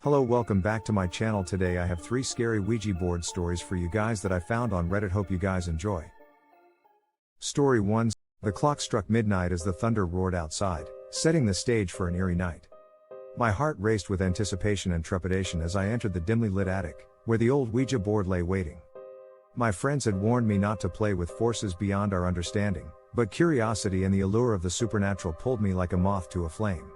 Hello, welcome back to my channel. Today I have 3 scary Ouija board stories for you guys that I found on Reddit. Hope you guys enjoy. Story 1. The clock struck midnight as the thunder roared outside, setting the stage for an eerie night. My heart raced with anticipation and trepidation as I entered the dimly lit attic, where the old Ouija board lay waiting. My friends had warned me not to play with forces beyond our understanding, but curiosity and the allure of the supernatural pulled me like a moth to a flame.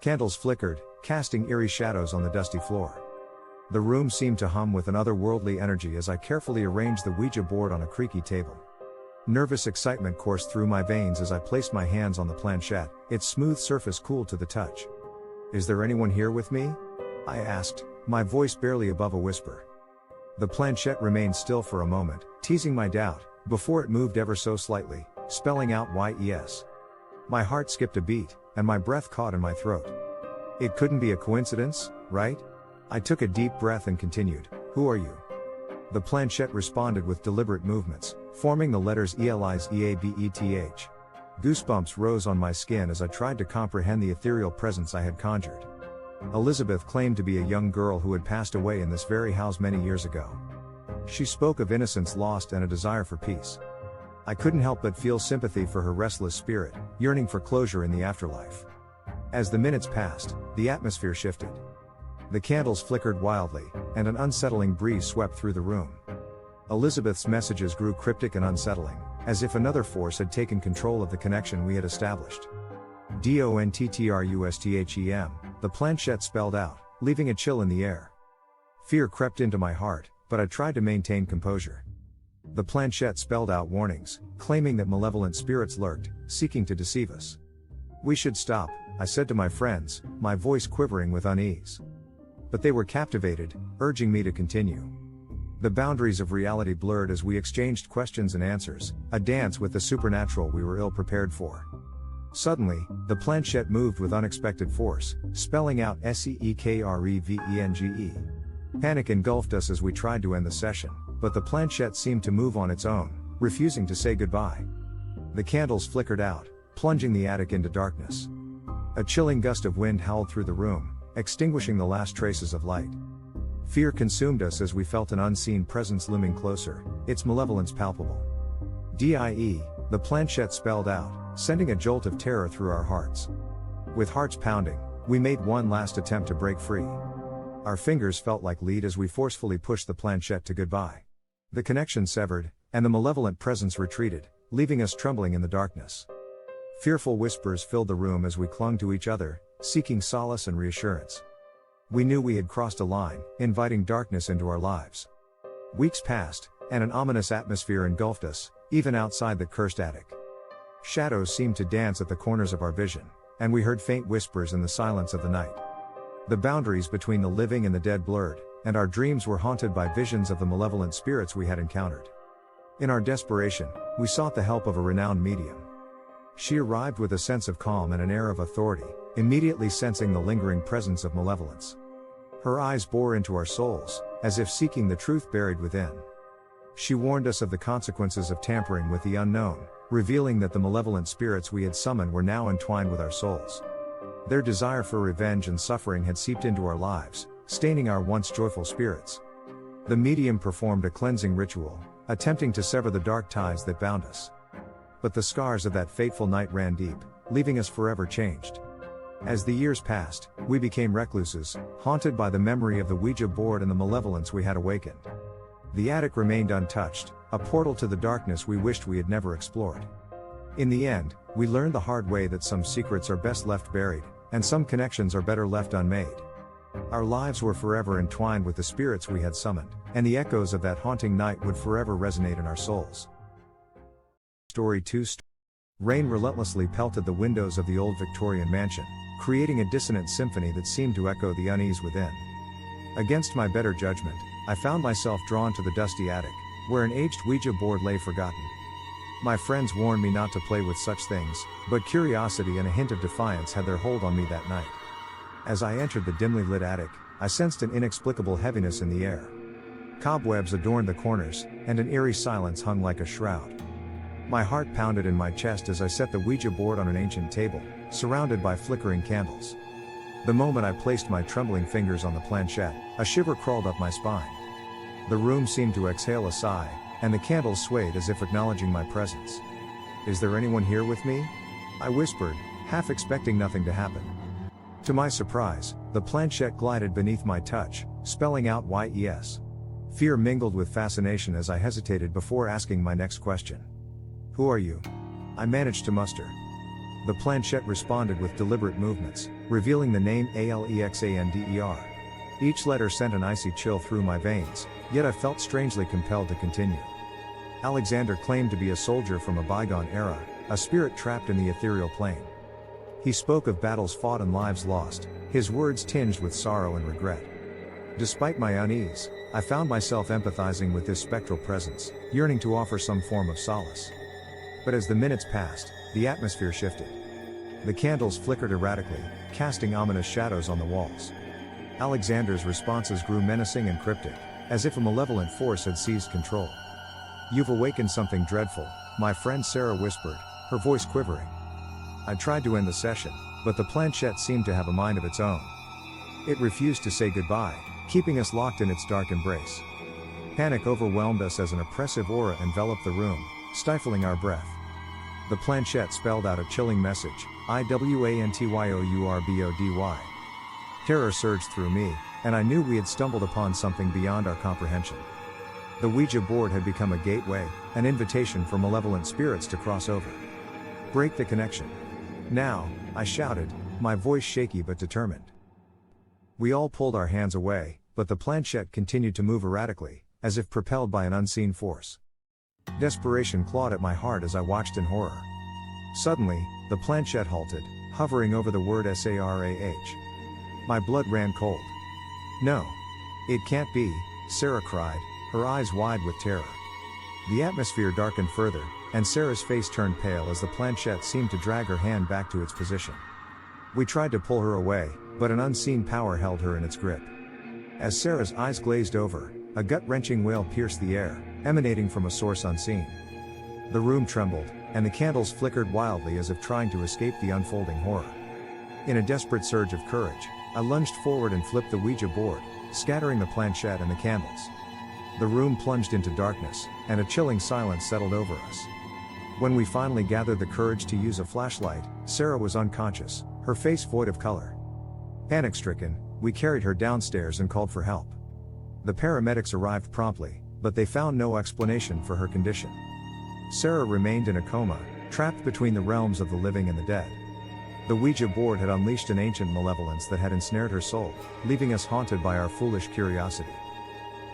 Candles flickered, casting eerie shadows on the dusty floor. The room seemed to hum with an otherworldly energy as I carefully arranged the Ouija board on a creaky table. Nervous excitement coursed through my veins as I placed my hands on the planchette, its smooth surface cool to the touch. "Is there anyone here with me?" I asked, my voice barely above a whisper. The planchette remained still for a moment, teasing my doubt, before it moved ever so slightly, spelling out "yes." My heart skipped a beat, and my breath caught in my throat. It couldn't be a coincidence, right? I took a deep breath and continued, "Who are you?" The planchette responded with deliberate movements, forming the letters ELISEABETH. Goosebumps rose on my skin as I tried to comprehend the ethereal presence I had conjured. Elizabeth claimed to be a young girl who had passed away in this very house many years ago. She spoke of innocence lost and a desire for peace. I couldn't help but feel sympathy for her restless spirit, yearning for closure in the afterlife. As the minutes passed, the atmosphere shifted. The candles flickered wildly, and an unsettling breeze swept through the room. Elizabeth's messages grew cryptic and unsettling, as if another force had taken control of the connection we had established. "DONTTRUSTHEM," the planchette spelled out, leaving a chill in the air. Fear crept into my heart, but I tried to maintain composure. The planchette spelled out warnings, claiming that malevolent spirits lurked, seeking to deceive us. "We should stop," I said to my friends, my voice quivering with unease. But they were captivated, urging me to continue. The boundaries of reality blurred as we exchanged questions and answers, a dance with the supernatural we were ill prepared for. Suddenly, the planchette moved with unexpected force, spelling out SEEKREVENGE. Panic engulfed us as we tried to end the session, but the planchette seemed to move on its own, refusing to say goodbye. The candles flickered out, plunging the attic into darkness. A chilling gust of wind howled through the room, extinguishing the last traces of light. Fear consumed us as we felt an unseen presence looming closer, its malevolence palpable. "DIE," the planchette spelled out, sending a jolt of terror through our hearts. With hearts pounding, we made one last attempt to break free. Our fingers felt like lead as we forcefully pushed the planchette to goodbye. The connection severed, and the malevolent presence retreated, leaving us trembling in the darkness. Fearful whispers filled the room as we clung to each other, seeking solace and reassurance. We knew we had crossed a line, inviting darkness into our lives. Weeks passed, and an ominous atmosphere engulfed us, even outside the cursed attic. Shadows seemed to dance at the corners of our vision, and we heard faint whispers in the silence of the night. The boundaries between the living and the dead blurred, and our dreams were haunted by visions of the malevolent spirits we had encountered. In our desperation, we sought the help of a renowned medium. She arrived with a sense of calm and an air of authority, immediately sensing the lingering presence of malevolence. Her eyes bore into our souls, as if seeking the truth buried within. She warned us of the consequences of tampering with the unknown, revealing that the malevolent spirits we had summoned were now entwined with our souls. Their desire for revenge and suffering had seeped into our lives, staining our once joyful spirits. The medium performed a cleansing ritual, attempting to sever the dark ties that bound us. But the scars of that fateful night ran deep, leaving us forever changed. As the years passed, we became recluses, haunted by the memory of the Ouija board and the malevolence we had awakened. The attic remained untouched, a portal to the darkness we wished we had never explored. In the end, we learned the hard way that some secrets are best left buried, and some connections are better left unmade. Our lives were forever entwined with the spirits we had summoned, and the echoes of that haunting night would forever resonate in our souls. Story 2. Rain relentlessly pelted the windows of the old Victorian mansion, creating a dissonant symphony that seemed to echo the unease within. Against my better judgment, I found myself drawn to the dusty attic, where an aged Ouija board lay forgotten. My friends warned me not to play with such things, but curiosity and a hint of defiance had their hold on me that night. As I entered the dimly lit attic, I sensed an inexplicable heaviness in the air. Cobwebs adorned the corners, and an eerie silence hung like a shroud. My heart pounded in my chest as I set the Ouija board on an ancient table, surrounded by flickering candles. The moment I placed my trembling fingers on the planchette, a shiver crawled up my spine. The room seemed to exhale a sigh, and the candles swayed as if acknowledging my presence. "Is there anyone here with me?" I whispered, half expecting nothing to happen. To my surprise, the planchette glided beneath my touch, spelling out YES. Fear mingled with fascination as I hesitated before asking my next question. "Who are you?" I managed to muster. The planchette responded with deliberate movements, revealing the name Alexander. Each letter sent an icy chill through my veins, yet I felt strangely compelled to continue. Alexander claimed to be a soldier from a bygone era, a spirit trapped in the ethereal plane. He spoke of battles fought and lives lost, his words tinged with sorrow and regret. Despite my unease, I found myself empathizing with this spectral presence, yearning to offer some form of solace. But as the minutes passed, the atmosphere shifted. The candles flickered erratically, casting ominous shadows on the walls. Alexander's responses grew menacing and cryptic, as if a malevolent force had seized control. "You've awakened something dreadful," my friend Sarah whispered, her voice quivering. I tried to end the session, but the planchette seemed to have a mind of its own. It refused to say goodbye, keeping us locked in its dark embrace. Panic overwhelmed us as an oppressive aura enveloped the room, stifling our breath. The planchette spelled out a chilling message, IWANTYOURBODY. Terror surged through me, and I knew we had stumbled upon something beyond our comprehension. The Ouija board had become a gateway, an invitation for malevolent spirits to cross over. "Break the connection. Now," I shouted, my voice shaky but determined. We all pulled our hands away, but the planchette continued to move erratically, as if propelled by an unseen force. Desperation clawed at my heart as I watched in horror. Suddenly, the planchette halted, hovering over the word SARAH. My blood ran cold. "No. It can't be," Sarah cried, her eyes wide with terror. The atmosphere darkened further, and Sarah's face turned pale as the planchette seemed to drag her hand back to its position. We tried to pull her away, but an unseen power held her in its grip. As Sarah's eyes glazed over, a gut-wrenching wail pierced the air, emanating from a source unseen. The room trembled, and the candles flickered wildly as if trying to escape the unfolding horror. In a desperate surge of courage, I lunged forward and flipped the Ouija board, scattering the planchette and the candles. The room plunged into darkness, and a chilling silence settled over us. When we finally gathered the courage to use a flashlight, Sarah was unconscious, her face void of color. Panic-stricken, we carried her downstairs and called for help. The paramedics arrived promptly, but they found no explanation for her condition. Sarah remained in a coma, trapped between the realms of the living and the dead. The Ouija board had unleashed an ancient malevolence that had ensnared her soul, leaving us haunted by our foolish curiosity.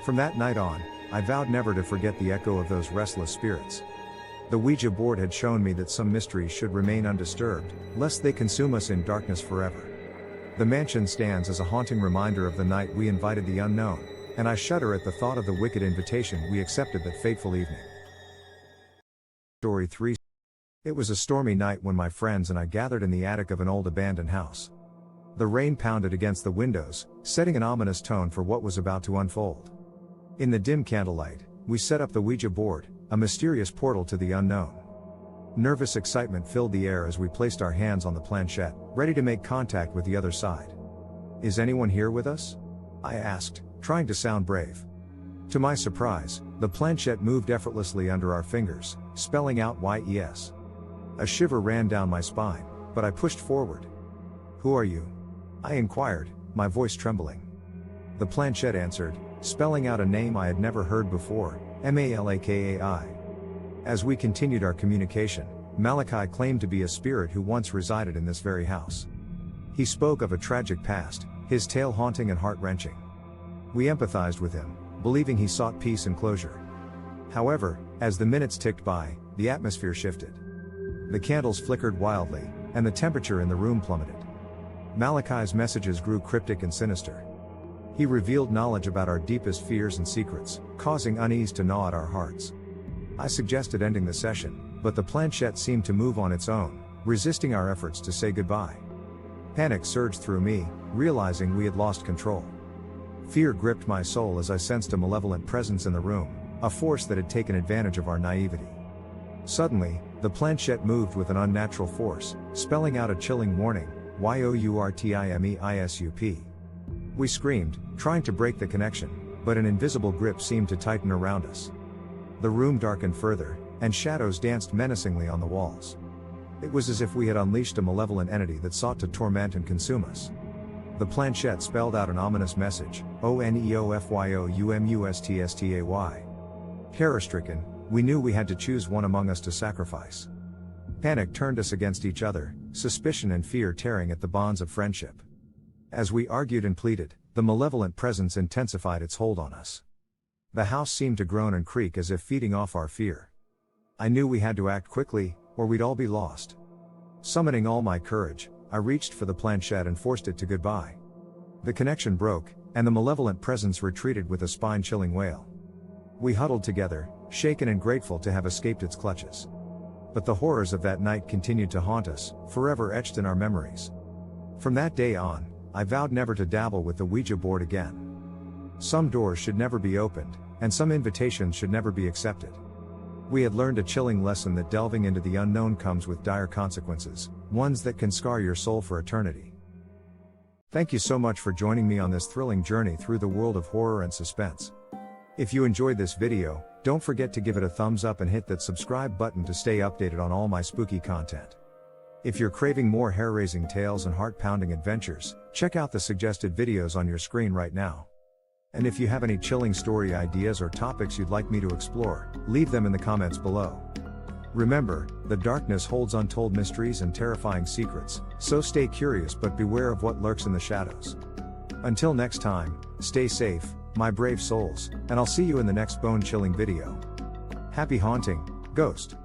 From that night on, I vowed never to forget the echo of those restless spirits. The Ouija board had shown me that some mysteries should remain undisturbed, lest they consume us in darkness forever. The mansion stands as a haunting reminder of the night we invited the unknown, and I shudder at the thought of the wicked invitation we accepted that fateful evening. Story 3. It was a stormy night when my friends and I gathered in the attic of an old abandoned house. The rain pounded against the windows, setting an ominous tone for what was about to unfold. In the dim candlelight, we set up the Ouija board, a mysterious portal to the unknown. Nervous excitement filled the air as we placed our hands on the planchette, ready to make contact with the other side. "Is anyone here with us?" I asked, trying to sound brave. To my surprise, the planchette moved effortlessly under our fingers, spelling out YES. A shiver ran down my spine, but I pushed forward. "Who are you?" I inquired, my voice trembling. The planchette answered, spelling out a name I had never heard before, Malakai. As we continued our communication, Malachi claimed to be a spirit who once resided in this very house. He spoke of a tragic past, his tale haunting and heart-wrenching. We empathized with him, believing he sought peace and closure. However, as the minutes ticked by, the atmosphere shifted. The candles flickered wildly, and the temperature in the room plummeted. Malachi's messages grew cryptic and sinister. He revealed knowledge about our deepest fears and secrets, causing unease to gnaw at our hearts. I suggested ending the session, but the planchette seemed to move on its own, resisting our efforts to say goodbye. Panic surged through me, realizing we had lost control. Fear gripped my soul as I sensed a malevolent presence in the room, a force that had taken advantage of our naivety. Suddenly, the planchette moved with an unnatural force, spelling out a chilling warning, yourtimeisup. We screamed, trying to break the connection, but an invisible grip seemed to tighten around us. The room darkened further, and shadows danced menacingly on the walls. It was as if we had unleashed a malevolent entity that sought to torment and consume us. The planchette spelled out an ominous message, ONEOFYOUMUSTSTAY. Terror-stricken, we knew we had to choose one among us to sacrifice. Panic turned us against each other, suspicion and fear tearing at the bonds of friendship. As we argued and pleaded, the malevolent presence intensified its hold on us. The house seemed to groan and creak as if feeding off our fear. I knew we had to act quickly, or we'd all be lost. Summoning all my courage, I reached for the planchette and forced it to goodbye. The connection broke, and the malevolent presence retreated with a spine-chilling wail. We huddled together, shaken and grateful to have escaped its clutches. But the horrors of that night continued to haunt us, forever etched in our memories. From that day on, I vowed never to dabble with the Ouija board again. Some doors should never be opened, and some invitations should never be accepted. We had learned a chilling lesson that delving into the unknown comes with dire consequences, ones that can scar your soul for eternity. Thank you so much for joining me on this thrilling journey through the world of horror and suspense. If you enjoyed this video, don't forget to give it a thumbs up and hit that subscribe button to stay updated on all my spooky content. If you're craving more hair-raising tales and heart-pounding adventures, check out the suggested videos on your screen right now. And if you have any chilling story ideas or topics you'd like me to explore, leave them in the comments below. Remember, the darkness holds untold mysteries and terrifying secrets, so stay curious but beware of what lurks in the shadows. Until next time, stay safe, my brave souls, and I'll see you in the next bone-chilling video. Happy haunting, ghost!